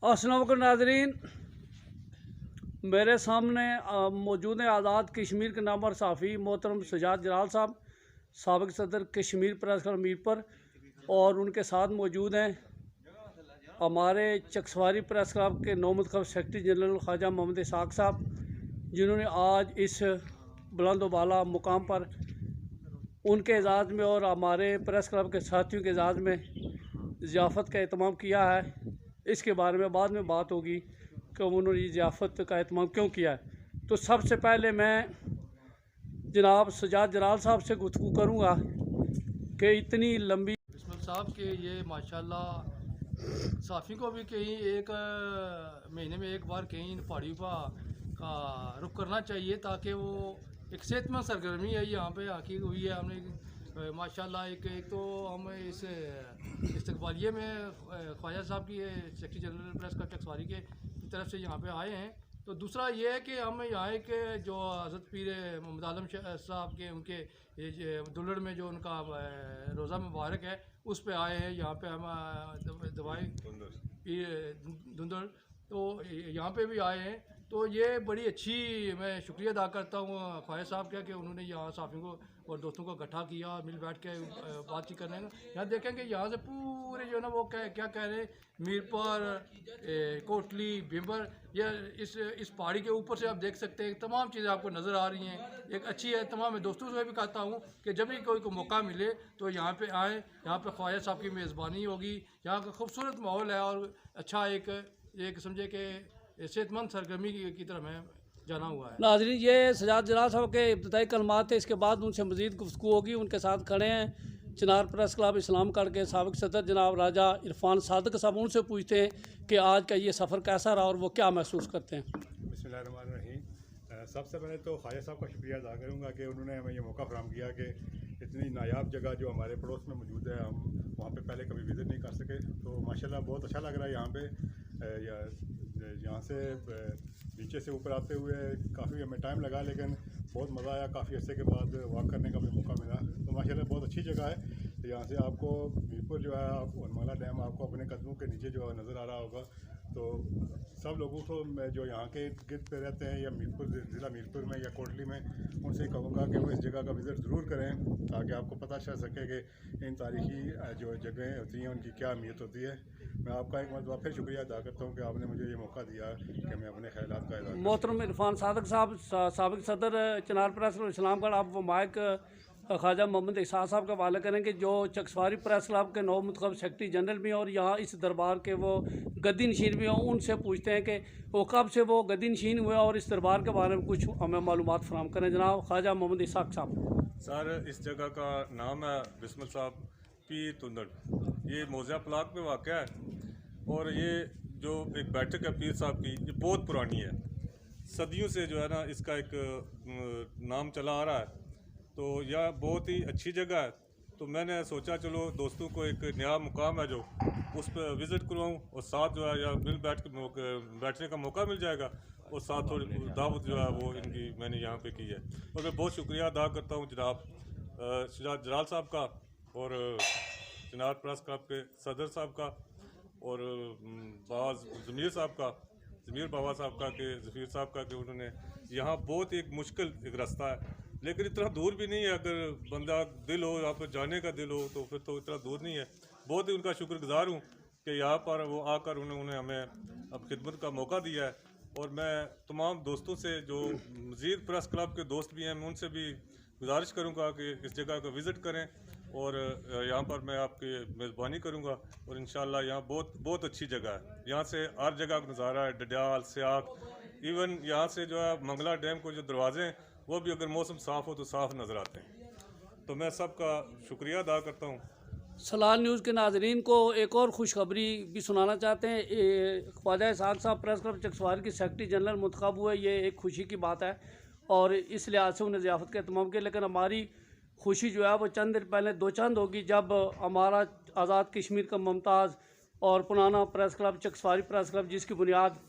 अस्सलाम वालेकुम नाज़रीन, मेरे सामने मौजूद हैं आज़ाद कश्मीर के नामवर सहाफ़ी मोहतरम सजाद जलाल साहब, साबिक़ सदर कश्मीर प्रेस क्लब मीरपुर, और उनके साथ मौजूद हैं हमारे चकसवारी प्रेस क्लब के नौमंतखब सेक्रेटरी जनरल ख्वाजा मोहम्मद इसहाक़ साहब, जिन्होंने आज इस बुलंदबाला मुकाम पर उनके एजाज़ में और हमारे प्रेस क्लब के साथियों के एजाज़ में ज़ियाफ़त का एहतमाम किया है। इसके बारे में बाद में बात होगी कि उन्होंने ये ज़ियाफ़त का एहतमाम क्यों किया है। तो सबसे पहले मैं जनाब सजाद जलाल साहब से गुफ्तगू करूँगा कि इतनी लंबी बिस्मिल साहब के ये माशाल्लाह साफ़ी को भी कहीं एक महीने में एक बार कहीं इन पहाड़ियों का रुख करना चाहिए, ताकि वो एक सेहतमंद सरगर्मी है यहाँ पे आकी हुई है। हमने माशाल्लाह एक तो हम इस इस्तकबालिये में ख्वाजा साहब की secretary general press club Chakswari की तरफ से यहाँ पे आए हैं। तो दूसरा ये है कि हम यहाँ के जो हज़रत पीर मोहम्मद आलम साहब के उनके दुल्हड़ में जो उनका रोज़ा मुबारक है उस पे आए हैं। यहाँ पे हम दवाई धुंधड़ तो यहाँ पे भी आए हैं। तो ये बड़ी अच्छी मैं शुक्रिया अदा करता हूँ ख्वाजा साहब का कि उन्होंने यहाँ साफ़ियों को और दोस्तों को इकट्ठा किया, मिल बैठ के बातचीत करने का। यहाँ देखेंगे यहाँ से पूरे जो ना वो क्या कह रहे हैं मीरपुर, कोटली, बिम्बर, या इस पहाड़ी के ऊपर से आप देख सकते हैं तमाम चीज़ें आपको नज़र आ रही हैं। एक अच्छी है। तमाम मैं दोस्तों से भी कहता हूँ कि जब भी कोई को मौका मिले तो यहाँ पे आएँ। यहाँ पे ख्वाजा साहब की मेज़बानी होगी। यहाँ का खूबसूरत माहौल है और अच्छा एक समझे कि सेहतमंद सरगर्मी की तरफ मैं जाना हुआ है। नाज़रीन, ये सजाद जलाल साहब के इब्तदाई कलमात थे। इसके बाद उनसे मज़ीद गुफ्तगू होगी। उनके साथ खड़े हैं चिनार प्रेस क्लब इस्लामगढ़ के साबिक़ सदर जनाब राजा इरफान सादिक साहब। उनसे पूछते हैं कि आज का ये सफ़र कैसा रहा और वो क्या महसूस करते हैं। बिस्मिल्लाहिर्रहमानिर्रहीम। सबसे पहले तो ख्वाजा साहब का शुक्रिया अदा करूँगा कि उन्होंने हमें ये मौका फराहम किया कि इतनी नायाब जगह जो हमारे पड़ोस में मौजूद है, हम वहाँ पे पहले कभी विज़िट नहीं कर सके। तो माशाल्लाह बहुत अच्छा लग रहा है यहाँ पे। यहाँ से नीचे से ऊपर आते हुए काफ़ी हमें टाइम लगा, लेकिन बहुत मज़ा आया। काफ़ी अर्से के बाद वॉक करने का भी मौका मिला। तो माशाल्लाह बहुत अच्छी जगह है। तो यहाँ से आपको मीरपुर जो है वनमाला डैम आपको अपने कदमों के नीचे जो है नज़र आ रहा होगा। तो सब लोगों को मैं जो यहाँ के गिर्द पे रहते हैं या ज़िला मीरपुर में या कोटली में, उनसे कहूँगा कि वो इस जगह का विज़िट ज़रूर करें, ताकि आपको पता चल सके कि इन तारीख़ी जो जगहें होती हैं उनकी क्या अहमियत होती है। मैं आपका एक मरतबा फिर शुक्रिया अदा करता हूँ कि आपने मुझे ये मौका दिया कि मैं अपने ख्यालात का इज़हार। मोहतरम इरफान सादिक साहब, साबिक़ सदर चिनार प्रेस क्लब इस्लामगढ़, आप वो माइक ख्वाजा मोहम्मद इसहाक़ साहब का हवाला करेंगे जो चकसवारी प्रेस क्लब के नौमंतखब सेक्रेटरी जनरल भी हैं और यहाँ इस दरबार के वो गद्दी नशीन भी हैं। उनसे पूछते हैं कि वो कब से वो गद्दी नशीन हुए और इस दरबार के बारे में कुछ हमें मालूमात फराहम करें। जनाब ख्वाजा मोहम्मद इसहाक़ साहब। सर, इस जगह का नाम है बिस्मिल साहब पीर तुंदड़। ये मौज़ा प्लाक में वाक़या है और ये जो एक बैठक है पीर साहब की, ये बहुत पुरानी है। सदियों से जो है ना इसका एक नाम चला आ रहा है। तो यह बहुत ही अच्छी जगह है। तो मैंने सोचा चलो दोस्तों को एक नया मुकाम है जो उस पर विज़िट करवाऊँ और साथ जो है या मिल बैठने का मौका मिल जाएगा और साथ थोड़ी दावत जो है वो इनकी मैंने यहाँ पे की है। और मैं बहुत शुक्रिया अदा करता हूँ जनाब सजाद जलाल साहब का और चिनार प्रेस क्लब के सदर साहब का और ज़मीर साहब का, ज़मीर बाबा साहब का, कि ज़फ़ीर साहब का, कि उन्होंने यहाँ बहुत एक मुश्किल एक रास्ता है, लेकिन इतना दूर भी नहीं है। अगर बंदा दिल हो, यहाँ पर जाने का दिल हो तो फिर तो इतना दूर नहीं है। बहुत ही उनका शुक्रगुज़ार हूँ कि यहाँ पर वो आकर उन्होंने हमें अब खिदमत का मौका दिया है। और मैं तमाम दोस्तों से जो मज़ीद प्रेस क्लब के दोस्त भी हैं, मैं उनसे भी गुजारिश करूँगा कि इस जगह का विज़िट करें और यहाँ पर मैं आपकी मेज़बानी करूँगा। और इंशाअल्लाह यहाँ बहुत अच्छी जगह है। यहाँ से हर जगह का नज़ारा है, डडियाल, सियाक, इवन यहाँ से जो है मंगला डैम को जो दरवाजे हैं वो भी अगर मौसम साफ़ हो तो साफ़ नज़र आते हैं। तो मैं सबका शुक्रिया अदा करता हूँ। सलाल न्यूज़ के नाजरीन को एक और खुशखबरी भी सुनाना चाहते हैं। ख्वाजा इसहाक़ साहब प्रेस क्लब चकसवारी के सेक्रेटरी जनरल मुंतखब हुए, ये एक खुशी की बात है और इस लिहाज से उन्हें ज़ियाफ़त का एहतमाम किया। लेकिन हमारी खुशी जो है वो चंद दिन पहले दो चंद होगी, जब हमारा आज़ाद कश्मीर का मुमताज़ और पुराना press club Chakswari press club, जिसकी बुनियाद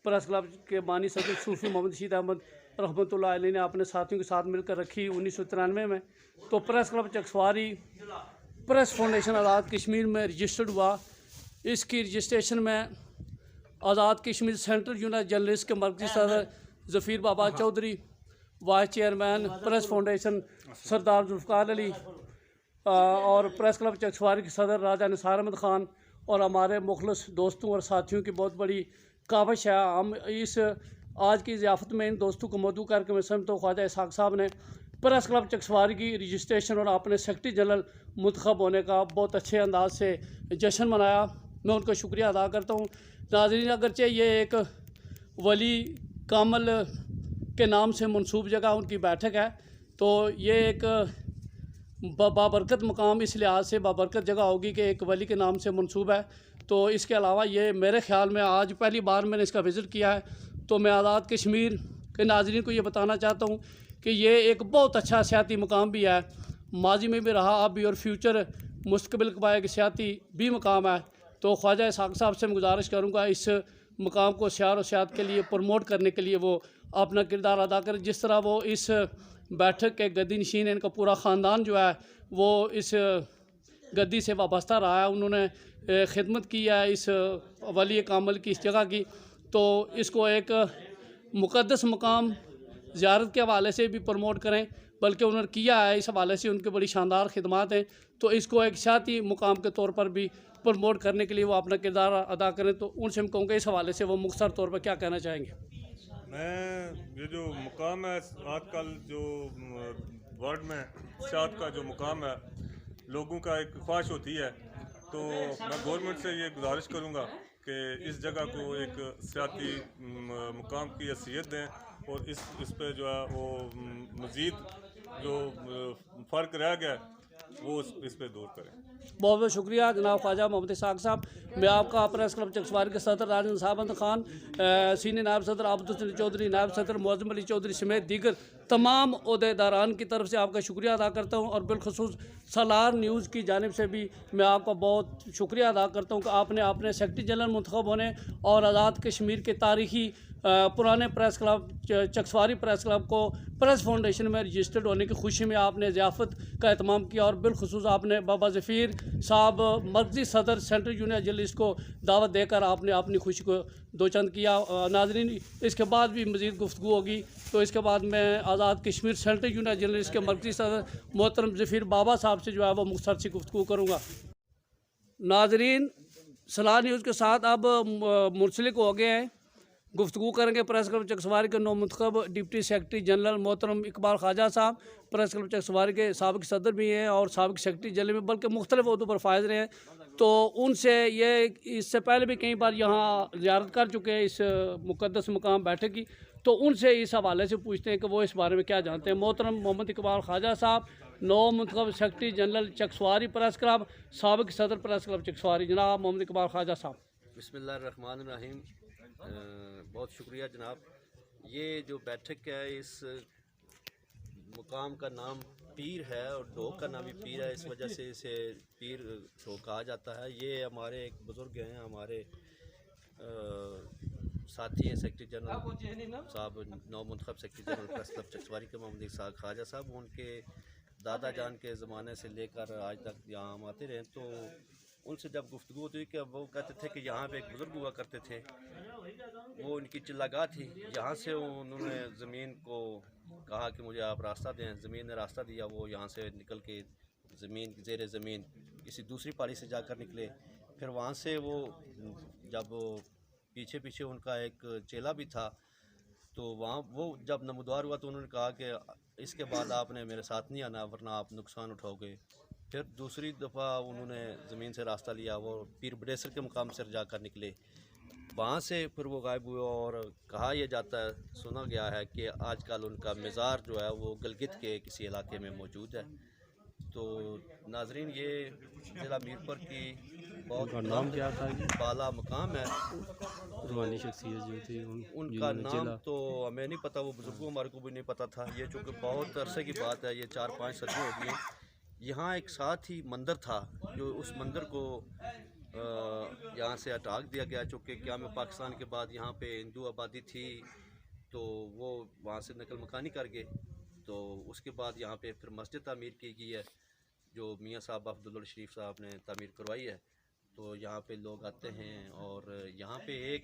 प्रेस क्लब के बानी सदर सूफ़ी मोहम्मद रशीद अहमद रहमतुल्लाह अलैह ने अपने साथियों के साथ मिलकर रखी 1993 में। तो press club Chakswari press foundation Azad Kashmir में रजिस्टर्ड हुआ इसकी रजिस्ट्रेशन में Azad Kashmir central union journalist के मरकज़ी सदर Zafeer Baba Chaudhry, vice chairman press foundation Sardar Zulfiqar Ali और प्रेस क्लब चकसवारी के सदर राजा निसार अहमद ख़ान और हमारे मुखलस दोस्तों और साथियों की बहुत बड़ी काविश है। हम इस आज की ज़ियाफ़त में इन दोस्तों को मदऊ करके मैं समझता हूँ ख्वाजा इसहाक़ साहब ने प्रेस क्लब चकसवारी की रजिस्ट्रेशन और अपने सेक्रेटरी जनरल मुंतखब होने का बहुत अच्छे अंदाज से जश्न मनाया। मैं उनका शुक्रिया अदा करता हूँ। नाज़रीन, अगरचे ये एक वली कामल के नाम से मनसूब जगह उनकी बैठक है, तो ये एक बाबरकत मकाम इस लिहाज से बाबरकत जगह होगी कि एक वली के नाम से मनसूब है। तो इसके अलावा ये मेरे ख़्याल में आज पहली बार मैंने इसका विज़िट किया है, तो मैं आज़ाद कश्मीर के नाज़रीन को ये बताना चाहता हूँ कि ये एक बहुत अच्छा सियाती मकाम भी है, माजी में भी रहा, अब भी, और फ्यूचर मुस्तकबिल का एक सियाती भी मकाम है। तो ख्वाजा इसहाक़ साहब से मैं गुजारिश करूँगा इस मकाम को सियार और सियात के लिए प्रमोट करने के लिए वो अपना किरदार अदा करें। जिस तरह वो इस बैठक के गद्दी नशीन, इनका पूरा ख़ानदान जो है वो इस गद्दी से वाबस्ता रहा है, उन्होंने खिदमत की है इस वली कामल की इस जगह की, तो इसको एक मुक़द्दस मकाम ज़ियारत के हवाले से भी प्रमोट करें, बल्कि उन्होंने किया है, इस हवाले से उनकी बड़ी शानदार खिदमात हैं, तो इसको एक सियाती मुकाम के तौर पर भी प्रमोट करने के लिए वो अपना किरदार अदा करें। तो उनसे हम कहूँगा इस हवाले से वो मुख्तसर तौर पर क्या कहना चाहेंगे। मैं ये जो मुकाम है आजकल जो वर्ल्ड में सियात का जो मुकाम है, लोगों का एक ख्वाहिश होती है, तो मैं गवर्नमेंट से ये गुजारिश करूँगा कि इस जगह को एक सियाती मुकाम की हैसियत दें और इस पे जो है वो मज़ीद जो फ़र्क रह गया वो इस पे दूर करें। बहुत बहुत शुक्रिया जनाब ख्वाजा मोहम्मद इसहाक़ साहब। मैं आपका प्रेस क्लब चकसवारी के सदर राजा निसार अहमद ख़ान, सीनियर नायब सदर आबद हुसैन चौधरी, नायब सदर मुअज़्ज़म अली चौधरी समेत दीगर तमाम ओहदेदारान की तरफ से आपका शुक्रिया अदा करता हूँ, और बिलखसूस सालार न्यूज़ की जानिब से भी मैं आपका बहुत शुक्रिया अदा करता हूँ कि आपने अपने सेक्रेटरी जनरल मुंतखब होने और आज़ाद कश्मीर के तारीख़ी पुराने press club Chakswari press club को प्रेस फाउंडेशन में रजिस्टर्ड होने की खुशी में आपने ज़ियाफ़त का एहतमाम किया, और बिलखसूस आपने बाबा ज़फ़ीर साहब मरकज़ी सदर सेंट्रल यूनियन जर्नलिस्ट को दावत देकर आपने अपनी खुशी को दो चंद किया। नाज़रीन, इसके बाद भी मज़ीद गुफ्तगू होगी, तो इसके बाद मैं आज़ाद कश्मीर सेंट्रल यूनियन जर्नलिस्ट के मरकज़ी सदर मोहतरम ज़फ़ीर बाबा साहब से जो है वो मुख्तसर सी गुफ्तगू करूँगा। नाज़रीन, सलाह न्यूज़ के साथ अब मुंसलिक हो गए हैं, गुफ्तगू करेंगे प्रेस क्लब चकसवारी के नौमुंतखब डिप्टी सेक्रेटरी जनरल मोहतरम इकबाल ख्वाजा साहब, प्रेस क्लब चकसवारी के साबिक़ सदर भी हैं और साबिक़ सेक्रेटरी जनरल में, बल्कि मुख्तलिफ ओहदों पर फायज रहे हैं। तो उनसे ये इससे पहले भी कई बार यहाँ ज़ियारत कर चुके हैं इस मुक़द्दस मकाम बैठक की, तो उनसे इस हवाले से पूछते हैं कि वो इस बारे में क्या जानते हैं। मोहतरम मोहम्मद इकबाल ख्वाजा साहब, नौ मुंतखब secretary general Chakswari press club, साबिक़ सदर प्रेस क्लब चकसवारी, जनाब मोहम्मद इकबाल ख्वाजा साहब। बिस्मिल्लाहिर्रहमानिर्रहीम। बहुत शुक्रिया जनाब। ये जो बैठक है, इस मुकाम का नाम पीर है और ढोक का नाम भी पीर है, इस वजह से इसे पीर ढोक कहा जाता है। ये हमारे एक बुज़ुर्ग हैं, हमारे साथी हैं सेक्रेटरी जनरल साहब, नौ मुंतखब secretary general press club Chakswari के मोहम्मद इसहाक़ ख्वाजा साहब। उनके दादा जान के ज़माने से लेकर आज तक यहाँ हम आते रहे, तो उनसे जब गुफ्तगू होती कि वो कहते थे कि यहाँ पे एक बुज़ुर्ग हुआ करते थे, वो उनकी चिल्लागाह थी, यहाँ से उन्होंने ज़मीन को कहा कि मुझे आप रास्ता दें, ज़मीन ने रास्ता दिया, वो यहाँ से निकल के ज़मीन ज़ेर ज़मीन किसी दूसरी पहाड़ी से जाकर निकले। फिर वहाँ से वो जब पीछे पीछे उनका एक चेला भी था, तो वहाँ वो जब नमूदार हुआ तो उन्होंने कहा कि इसके बाद आपने मेरे साथ नहीं आना वरना आप नुकसान उठाओगे। फिर दूसरी दफ़ा उन्होंने ज़मीन से रास्ता लिया, वो पीर बडेसर के मुकाम से जाकर निकले, वहाँ से फिर वो गायब हुआ। और कहा यह जाता है, सुना गया है कि आजकल उनका मज़ार जो है वो गलगित के किसी इलाके में मौजूद है। तो नाजरीन, ये ज़िला मीरपुर की बहुत नाम क्या था, बाला मकाम है, रूहानी शख्सियत जो थी उनका नाम तो हमें नहीं पता, वो बुज़ुर्गों हमारे को भी नहीं पता था। ये चूँकि बहुत अरसे की बात है, ये 4-5 सदी हो गई। यहाँ एक साथ ही मंदिर था, जो उस मंदिर को यहाँ से हटा दिया गया, चूँकि क़याम पाकिस्तान के बाद यहाँ पे हिंदू आबादी थी, तो वो वहाँ से नकल मकानी कर गए। तो उसके बाद यहाँ पे फिर मस्जिद तामीर की गई है, जो मियाँ साहब अब्दुल शरीफ साहब ने तामीर करवाई है। तो यहाँ पे लोग आते हैं। और यहाँ पे एक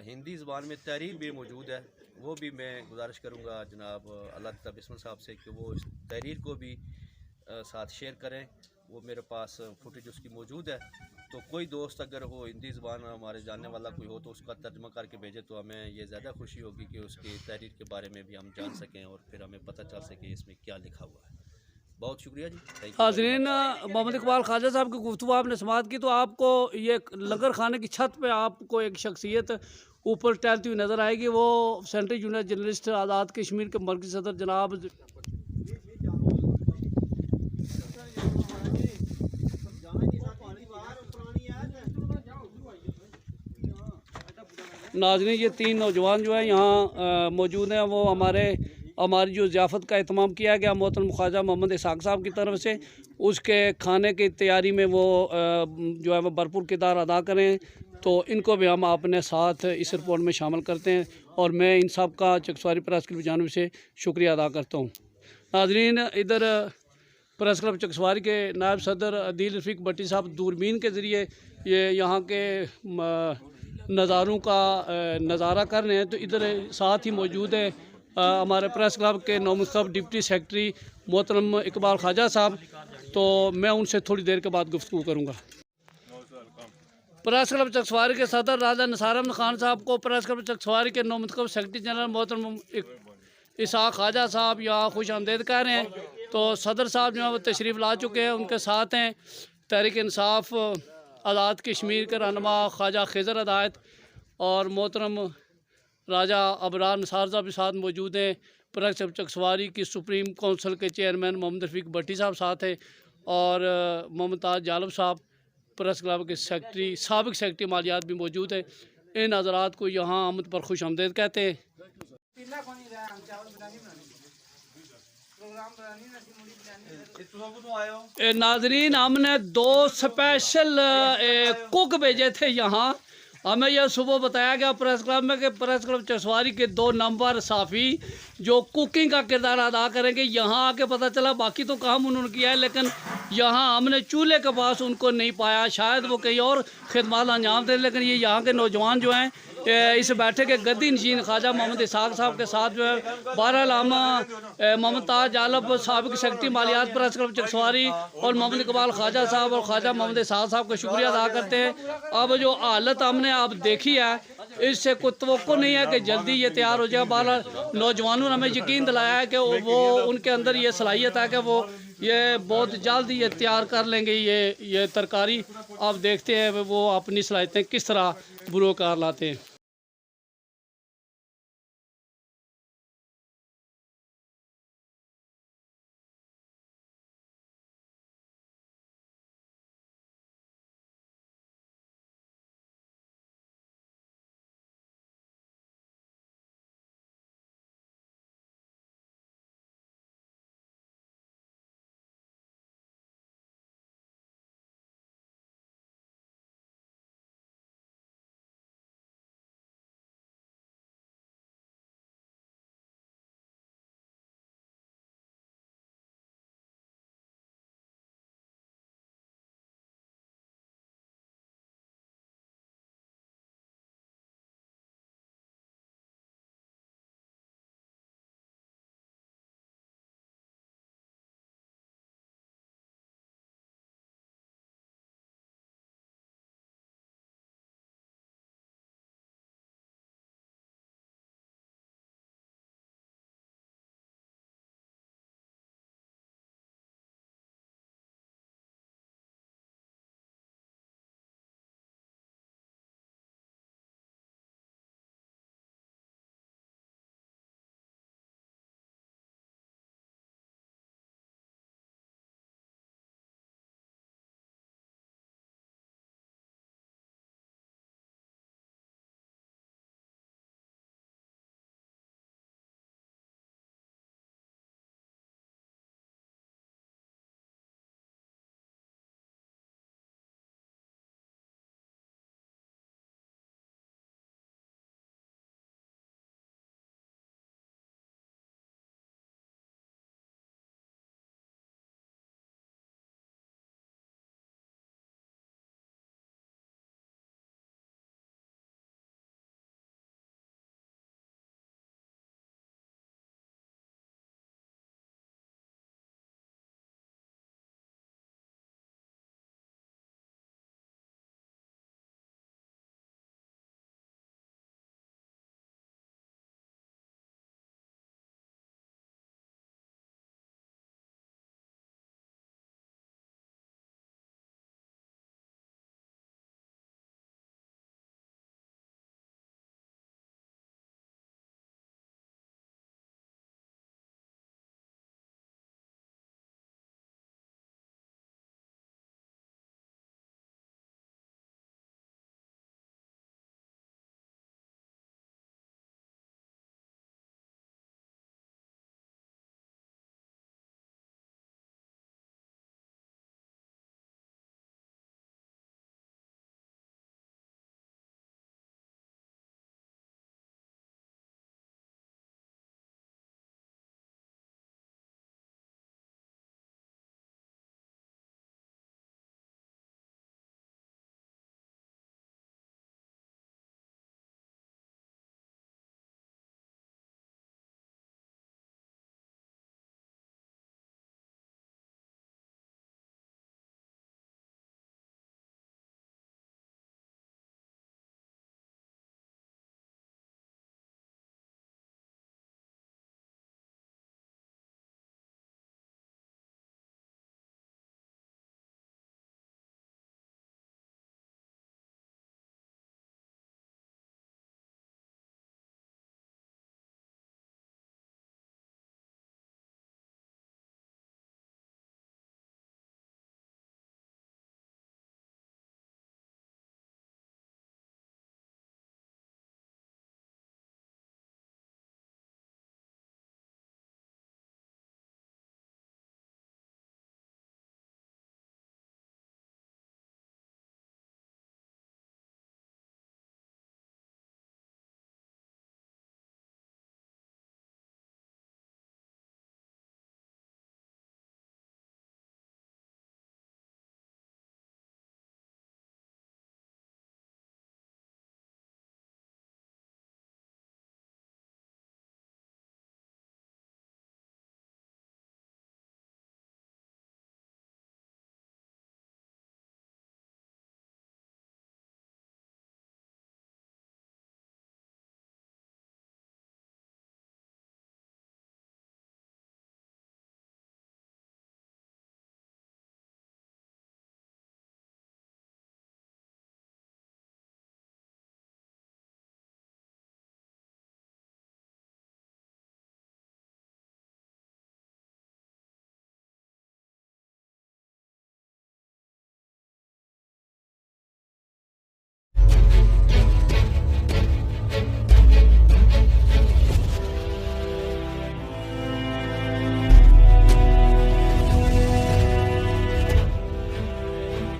हिंदी ज़बान में तहरीर भी मौजूद है, वो भी मैं गुजारिश करूँगा जनाब अल्लाह बिस्मिल साहब से कि वो इस तहरीर को भी साथ शेयर करें। वो मेरे पास फुटेज उसकी मौजूद है, तो कोई दोस्त अगर हो हिंदी ज़बान हमारे जानने वाला कोई हो तो उसका तर्जमा करके भेजे तो हमें ये ज़्यादा खुशी होगी कि उसकी तहरीर के बारे में भी हम जान सकें और फिर हमें पता चल सके इसमें क्या लिखा हुआ है। बहुत शुक्रिया जी, थैंक यू। हाज़रीन, मोहम्मद इकबाल ख्वाजा साहब की गुफ्तगू आपने समाअत की, तो आपको ये लंगर खाने की छत पे आपको एक शख्सियत ऊपर टहलती हुई नज़र आएगी। वो central junior journalist Azad Kashmir के मरकज़ी सदर जनाब नाज़रीन, ये तीन नौजवान जो हैं यहाँ मौजूद हैं। वो हमारी जो ज़ियाफ़त का एहतमाम किया गया मोहतरम ख्वाजा मोहम्मद इसहाक़ साहब की तरफ से, उसके खाने की तैयारी में वो जो है वो भरपूर किरदार अदा करें। तो इनको भी हम अपने साथ इस रिपोर्ट में शामिल करते हैं और मैं इन सब का चकसवारी प्रेस क्लब की जानिब से शुक्रिया अदा करता हूँ। नाज़रीन, इधर प्रेस क्लब चकसवारी के नायब सदर अदील रफ़ीक भट्टी साहब दूरबीन के ज़रिए ये यहाँ के नज़ारों का नज़ारा कर रहे हैं। तो इधर साथ ही मौजूद है हमारे प्रेस क्लब के नौमुंतखब डिप्टी सेक्रेटरी मोहतरम इकबाल ख्वाजा साहब। तो मैं उनसे थोड़ी देर के बाद गुफ्तगू करूँगा। प्रेस क्लब चकसवारी के सदर राजा निसार अहमद खान साहब को प्रेस क्लब चकसवारी के नौमुंतखब सेक्रेटरी जनरल मोहतरम इसहाक़ ख्वाजा साहब यहाँ खुश आमदीद कह रहे हैं। तो सदर साहब जो है वो तशरीफ़ ला चुके हैं, उनके साथ हैं तहरीक इंसाफ आज़ाद कश्मीर के रहनुमा ख्वाजा खिज़र हदायत और मोहतरम राजा अबरार निसार साहब के साथ मौजूद हैं। प्रेस क्लब चकसवारी की सुप्रीम काउंसिल के चेयरमैन मोहम्मद रफ़ीक भट्टी साहब साथ हैं और मोहम्मद ताज जालब साहब प्रेस क्लब के सेक्रेटरी साबिक सेक्रेटरी मालियात भी मौजूद है। इन हज़रात को यहाँ आमद पर खुश आमदीद कहते हैं। नाजरीन, हमने दो स्पेशल कुक भेजे थे यहाँ। हमें यह सुबह बताया गया प्रेस क्लब में कि प्रेस क्लब चकसवारी के 2 नंबर साफ़ी जो कुकिंग का किरदार अदा करेंगे। यहाँ आके पता चला बाकी तो काम उन्होंने किया है, लेकिन यहाँ हमने चूल्हे के पास उनको नहीं पाया। शायद वो कहीं और खिदमत अंजाम दें, लेकिन ये यहाँ के नौजवान जो हैं इस बैठक के गद्दी नशीन ख्वाजा मोहम्मद इसहाक़ साहब के साथ जो है बहरहाल हम मोहम्मद ताज जालब साबिक सेक्रेटरी मालियात प्रेस क्लब चकसवारी और मोहम्मद इकबाल ख्वाजा साहब और ख्वाजा मोहम्मद इसहाक़ साहब का शुक्रिया अदा करते हैं। अब जो हालत हमने अब देखी है, इससे कोई तवक्को नहीं है कि जल्दी ये तैयार हो जाए। बहरहाल नौजवानों ने हमें यकीन दिलाया है कि वो उनके अंदर ये सलाहियत है कि वो ये बहुत जल्द ये तैयार कर लेंगे ये तरकारी। अब देखते हैं वो अपनी सलाहियतें किस तरह बुरोकार लाते हैं।